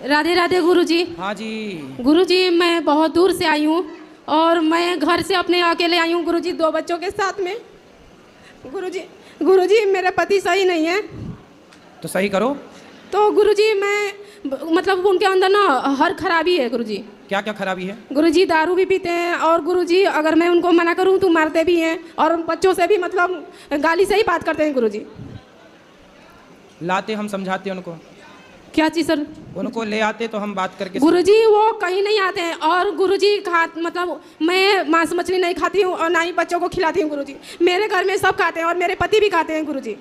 राधे राधे गुरुजी। हाँ जी। गुरुजी मैं बहुत दूर से आई हूँ और मैं घर से अपने अकेले आई हूँ गुरुजी, 2 बच्चों के साथ में। गुरुजी मेरे पति सही नहीं है। तो सही करो। तो गुरुजी मैं मतलब उनके अंदर ना हर खराबी है गुरुजी। क्या क्या खराबी है? गुरुजी दारू भी पीते हैं और गुरुजी अगर मैं उनको मना करूँ तो मारते भी हैं और बच्चों से भी मतलब गाली से ही बात करते हैं गुरुजी। लाते हम समझाते उनको। क्या चीज़ सर? उनको ले आते तो हम बात करके। गुरुजी वो कहीं नहीं आते हैं और गुरुजी मतलब मैं मांस मछली नहीं खाती हूँ और ना ही बच्चों को खिलाती हूँ गुरुजी। मेरे घर में सब खाते हैं और मेरे पति भी खाते हैं गुरुजी।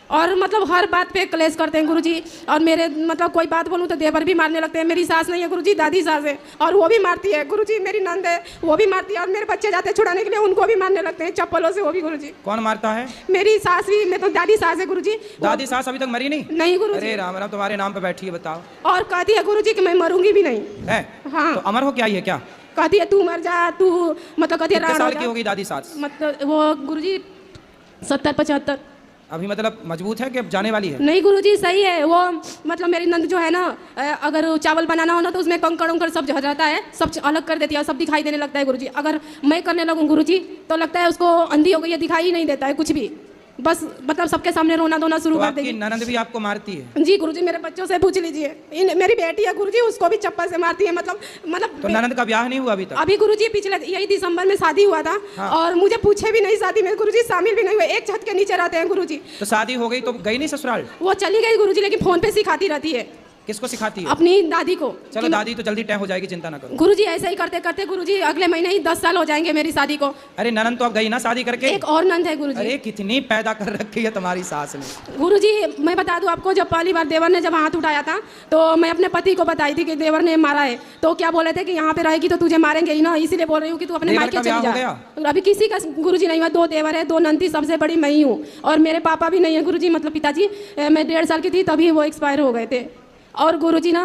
और मतलब हर बात पे क्लेश करते हैं गुरुजी। और मेरे मतलब कोई बात बोलूँ तो देवर भी मारने लगते हैं। मेरी सास नहीं है गुरुजी, दादी सास है और वो भी मारती है गुरुजी। मेरी नंद है वो भी मारती है और मेरे बच्चे जाते हैं छुड़ाने के लिए, उनको भी मारने लगते हैं चप्पलों से वो भी गुरुजी। कौन मारता है? मेरी सास भी, मैं तो दादी सास है गुरुजी। दादी सास अभी तक मरी नहीं? नहीं गुरुजी। अरे राम राम, तुम्हारे नाम पे बैठी है, बताओ। और कहती है गुरुजी कि मैं मरूंगी भी नहीं है। हाँ। तो अमर हो क्या ये? क्या कहती है? तू मर जा तू, मतलब कहती है कितने साल की होगी दादी सास? मतलब वो गुरुजी 70-75। अभी मतलब मजबूत है कि अब जाने वाली है? नहीं गुरुजी सही है वो। मतलब मेरी नंद जो है ना, अगर चावल बनाना हो ना तो उसमें कंकड़ उंकड़ सब हो जाता है, सब अलग कर देती है, सब दिखाई देने लगता है गुरुजी। अगर मैं करने लगूँ गुरुजी तो लगता है उसको अंधी हो गई है, दिखाई ही नहीं देता है कुछ भी, बस मतलब सबके सामने रोना धोना शुरू कर देगी। ननद भी आपको मारती है? जी गुरुजी मेरे बच्चों से पूछ लीजिए। मेरी बेटी है गुरुजी, उसको भी चप्पल से मारती है। मतलब तो ननद का ब्याह नहीं हुआ अभी तक? अभी गुरुजी पिछले यही दिसंबर में शादी हुआ था। हाँ। और मुझे पूछे भी नहीं शादी में गुरुजी, शामिल भी नहीं हुए, एक छत के नीचे रहते हैं गुरुजी। तो शादी हो गई तो गई नहीं ससुराल? वो चली गई गुरुजी, लेकिन फोन पे सिखाती रहती है। किसको सिखाती है? अपनी दादी को। चलो दादी तो जल्दी तय हो जाएगी, चिंता ना करो। गुरुजी ऐसे ही करते करते गुरुजी अगले महीने ही 10 साल हो जाएंगे मेरी शादी को। अरे ननद तो अब गई ना शादी करके? एक और नंद है गुरुजी। अरे कितनी पैदा कर रखी है तुम्हारी सास ने। गुरुजी मैं बता दूं आपको, जब पहली बार देवर ने जब हाथ उठाया था तो मैं अपने पति को बताई थी कि देवर ने मारा है। तो क्या बोले थे कि यहाँ पे रहेगी तो तुझे मारेंगे ही ना, इसीलिए बोल रही हूँ कि तू अपने मायके चली जा। अभी किसी का गुरुजी नहीं हुआ, 2 देवर है, 2 नंदी, सबसे बड़ी मैं ही हूँ और मेरे पापा भी नहीं है गुरुजी, मतलब पिताजी। मैं 1.5 साल की थी तभी वो एक्सपायर हो गए थे। और गुरुजी ना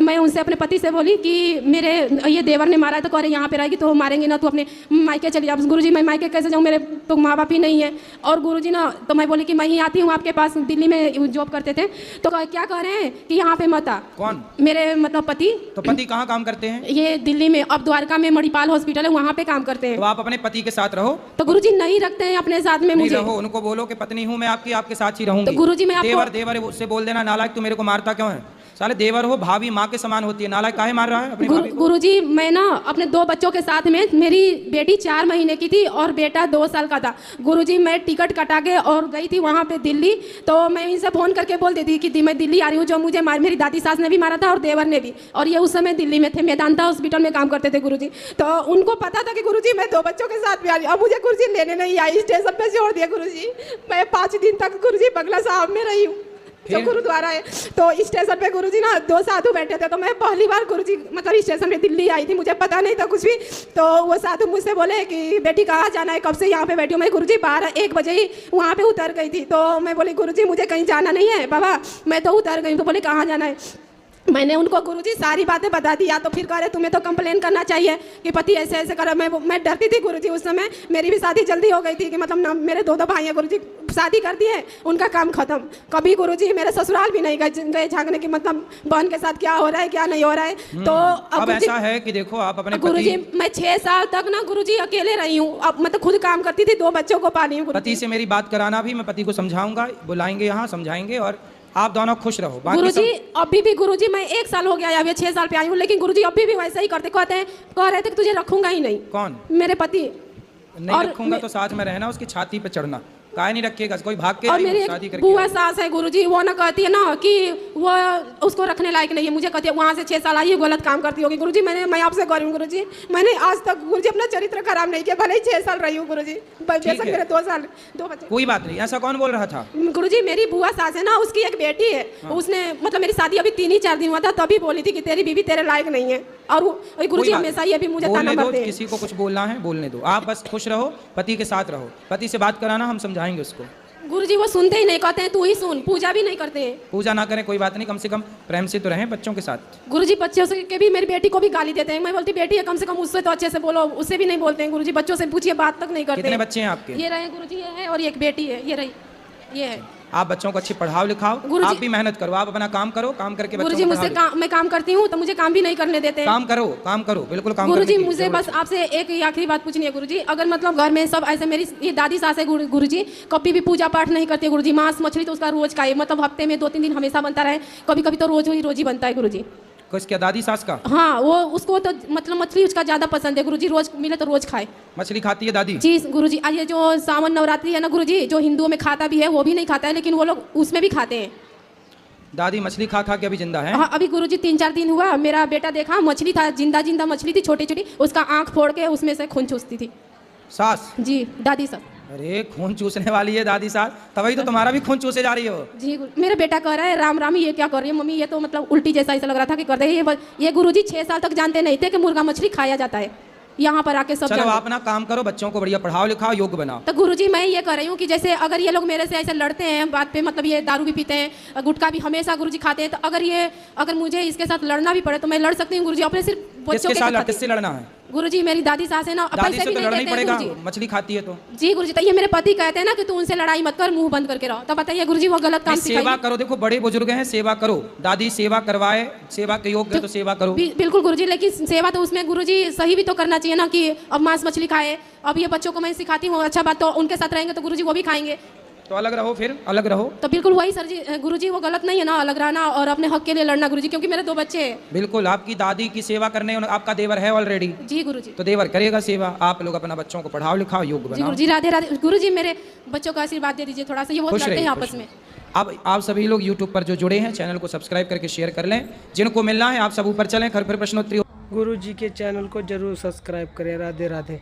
मैं उनसे अपने पति से बोली कि मेरे ये देवर ने मारा है, तो कह रहे यहाँ पे रहेगी तो मारेंगे ना, तू अपने मायके चली जा। गुरुजी मैं मायके कैसे जाऊँ, मेरे तो माँ बाप ही नहीं है। और गुरुजी ना तो मैं बोली कि मैं ही आती हूँ आपके पास, दिल्ली में जॉब करते थे। तो क्या कह रहे हैं कि यहाँ पे मत आ। कौन? मेरे मतलब पति। तो पति कहाँ काम करते हैं? ये दिल्ली में, अब द्वारका में मणिपाल हॉस्पिटल है, वहाँ पे काम करते हैं। तो आप अपने पति के साथ रहो। तो गुरुजी नहीं रखते हैं अपने साथ में मुझे। रहो, उनको बोलो कि पत्नी हूँ मैं आपकी, आपके साथ ही रहूंगी। तो गुरुजी मैं देवर देवर उससे बोल देना, नालायक तू मेरे को मारता क्यों है? साले देवर हो, भाभी माँ के समान होती है, नालायक काहे मार रहा है अपनी भाभी को? गुरुजी मैं ना अपने 2 बच्चों के साथ में, मेरी बेटी 4 महीने की थी और बेटा 2 साल का था गुरुजी। मैं टिकट कटा के और गई थी वहाँ पे दिल्ली। तो मैं इनसे फ़ोन करके बोल देती कि मैं दिल्ली आ रही हूँ, जो मुझे मेरी दादी सास ने भी मारा था और देवर ने भी। और ये उस समय दिल्ली में थे, मेदांता हॉस्पिटल में काम करते थे गुरुजी। तो उनको पता था कि गुरुजी मैं 2 बच्चों के साथ भी आ रही हूँ। अब मुझे गुरुजी लेने नहीं आई, स्टेशन पर छोड़ दिया गुरुजी। मैं 5 दिन तक गुरुजी बंगला साहब में रही हूँ, जो गुरुद्वारा है। तो स्टेशन पे गुरुजी ना 2 साधु बैठे थे। तो मैं पहली बार गुरुजी मतलब स्टेशन पे दिल्ली आई थी, मुझे पता नहीं था कुछ भी। तो वो साधु मुझसे बोले कि बेटी कहाँ जाना है, कब से यहाँ पे बैठी हूँ? मैं गुरुजी 12-1 बजे ही वहाँ पे उतर गई थी। तो मैं बोली गुरुजी मुझे कहीं जाना नहीं है बाबा, मैं तो उतर गई। तो बोले कहाँ जाना है? मैंने उनको गुरुजी सारी बातें बता दी। या तो फिर कह रहे तुम्हें तो कंप्लेन करना चाहिए कि पति ऐसे ऐसे कर। मैं डरती थी गुरुजी उस समय, मेरी भी शादी जल्दी हो गई थी कि मतलब ना मेरे 2 भाई हैं गुरुजी, शादी कर दी है, उनका काम खत्म। कभी गुरुजी मेरे ससुराल भी नहीं गए झांकने की, मतलब बहन के साथ क्या हो रहा है क्या नहीं हो रहा है। तो अब ऐसा है कि देखो आप अपने गुरुजी, मैं 6 साल तक ना गुरुजी अकेले रही हूँ। अब मतलब खुद काम करती थी, 2 बच्चों को पाली हूँ। पति से मेरी बात कराना भी, मैं पति को समझाऊंगा, बुलाएंगे यहाँ समझाएंगे और आप दोनों खुश रहो। गुरुजी अभी भी गुरुजी मैं 1 साल हो गया, अभी 6 साल पे आई हूँ, लेकिन गुरुजी अभी भी वैसा ही करते, कहते हैं कह रहे थे कि तुझे रखूंगा ही नहीं। कौन? मेरे पति। नहीं रखूंगा तो साथ में रहना, उसकी छाती पे चढ़ना, काहे नहीं रखिएगा, कोई भाग के और मेरी शादी करके। बुआ सास है गुरुजी, वो ना कहती है ना कि वो उसको रखने लायक नहीं है। मुझे कहती है वहाँ से 6 साल आई है, गलत काम करती होगी। गुरुजी मैं आपसे कह रही हूँ गुरुजी, मैंने आज तक गुरुजी अपना चरित्र खराब नहीं किया, भले ही 6 साल रही हूँ गुरुजी, बेशक मेरे 2 साल 2 बच्चे। कोई बात नहीं, ऐसा कौन बोल रहा था? गुरुजी मेरी बुआ सास है ना, उसकी एक बेटी है। उसने मतलब मेरी शादी अभी 3-4 दिन हुआ था, तभी बोली थी कि तेरी बीवी तेरे लायक नहीं है। और गुरुजी हमेशा ये भी मुझे ताना मारते हैं। किसी को कुछ बोलना है बोलने दो, आप बस खुश रहो, पति के साथ रहो, पति से बात कराना, हम समझाएंगे उसको। गुरुजी वो सुनते ही नहीं, कहते हैं तू ही सुन, पूजा भी नहीं करते हैं। पूजा ना करें कोई बात नहीं, कम से कम प्रेम से तो रहें बच्चों के साथ। गुरुजी बच्चों से के भी, मेरी बेटी को भी गाली देते हैं। मैं बोलती बेटी है, कम से कम उससे तो अच्छे से बोलो, उससे भी नहीं बोलते हैं गुरुजी। बच्चों से पूछिए, बात तक नहीं करते। कितने बच्चे हैं आपके? ये रहे गुरुजी, ये है और एक बेटी है, ये रही, ये है। आप बच्चों को अच्छे पढ़ाओ लिखाओ, गुरुजी- आप भी मेहनत करो, आप अपना काम करो, काम करके बच्चों गुरुजी को मुझसे पढ़ाओ मैं काम करती हूँ तो मुझे काम भी नहीं करने देते हैं। काम करो बिल्कुल काम गुरुजी करने की मुझे जरूरत बस आपसे एक ही आखिरी बात पूछनी है गुरुजी, अगर मतलब घर में सब ऐसे, मेरी ये दादी सास है गुरुजी, कभी भी पूजा पाठ नहीं करती है गुरुजी, मांस मछली तो उसका रोज का है, मतलब हफ्ते में 2-3 दिन हमेशा बनता रहे, कभी कभी तो रोज ही बनता है गुरुजी। कुछ क्या दादी सास का हाँ वो उसको तो मतलब मछली उसका ज़्यादा पसंद है गुरुजी, रोज मिले तो रोज खाए। मछली खाती है दादी? जी गुरुजी, ये जो सावन नवरात्रि है ना गुरुजी, जो हिंदुओं में खाता भी है वो भी नहीं खाता है, लेकिन वो लोग उसमें भी खाते हैं। दादी मछली खा खा के अभी जिंदा है? हाँ अभी गुरुजी 3-4 दिन हुआ, मेरा बेटा देखा मछली था, जिंदा मछली थी छोटी छोटी, उसका आँख फोड़ के उसमें से खून चूसती थी सास। जी दादी साहब। अरे खून चूसने वाली है दादी सास, तभी तो तुम्हारा भी खून चूसे जा रही हो। जी मेरा बेटा कह रहा है राम राम ये क्या कर रही है मम्मी, ये तो मतलब उल्टी जैसा ऐसा लग रहा था कि कर रही है ये गुरुजी 6 साल तक जानते नहीं थे कि मुर्गा मछली खाया जाता है, यहाँ पर आके सब चलो जानते। आप अपना काम करो, बच्चों को बढ़िया पढ़ाओ लिखाओ, योग्य बनाओ। तो गुरुजी मैं ये कर रही हूँ कि जैसे अगर ये लोग मेरे से ऐसे लड़ते हैं बात पे, मतलब ये दारू भी पीते हैं, गुटखा भी हमेशा गुरुजी खाते हैं, तो अगर मुझे इसके साथ लड़ना भी पड़े तो मैं लड़ सकती हूँ गुरुजी, अपने सिर्फ बच्चों के साथ। किससे लड़ना है गुरुजी? मेरी दादी सास है ना, दादी पैसे से भी तो नहीं लड़ना ही देते हैं पड़ेगा, गुरुजी। मछली खाती है तो। जी गुरुजी, तो ये मेरे पति कहते हैं ना कि तू उनसे लड़ाई मत कर, मुंह बंद करके रहो, तो बताइए गुरुजी वो गलत काम सेवा सिखाएगी। करो, देखो बड़े बुजुर्ग हैं, सेवा करो, दादी सेवा करवाए, सेवा के योग्य है तो सेवा करो। बिल्कुल गुरुजी, लेकिन सेवा तो उसमें गुरुजी सही भी तो करना चाहिए ना, कि अब मांस मछली खाए, अब ये बच्चों को मैं सिखाती हूँ अच्छा बात, तो उनके साथ रहेंगे तो गुरुजी वो भी खाएंगे, तो अलग रहो, फिर अलग रहो। तो बिल्कुल वही सर जी गुरुजी, वो गलत नहीं है ना अलग रहना और अपने हक के लिए लड़ना गुरुजी, क्योंकि मेरे 2 बच्चे हैं। बिल्कुल, आपकी दादी की सेवा करने आपका देवर है ऑलरेडी। जी गुरुजी। तो देवर करेगा सेवा, आप लोग अपना बच्चों को पढ़ाओ लिखाओ, योग्य जी बनाओ। गुरुजी, राधे राधे गुरुजी, मेरे बच्चों का आशीर्वाद दे दीजिए थोड़ा सा, ये बहुत खुश लड़ते रहिए, हैं खुश आपस में। अब आप सभी लोग YouTube पर जो जुड़े हैं चैनल को सब्सक्राइब करके शेयर कर लें, जिनको मिलना है आप सब ऊपर चलें, घर पर प्रश्नोत्तरी। गुरु जी के चैनल को जरूर सब्सक्राइब करें। राधे राधे।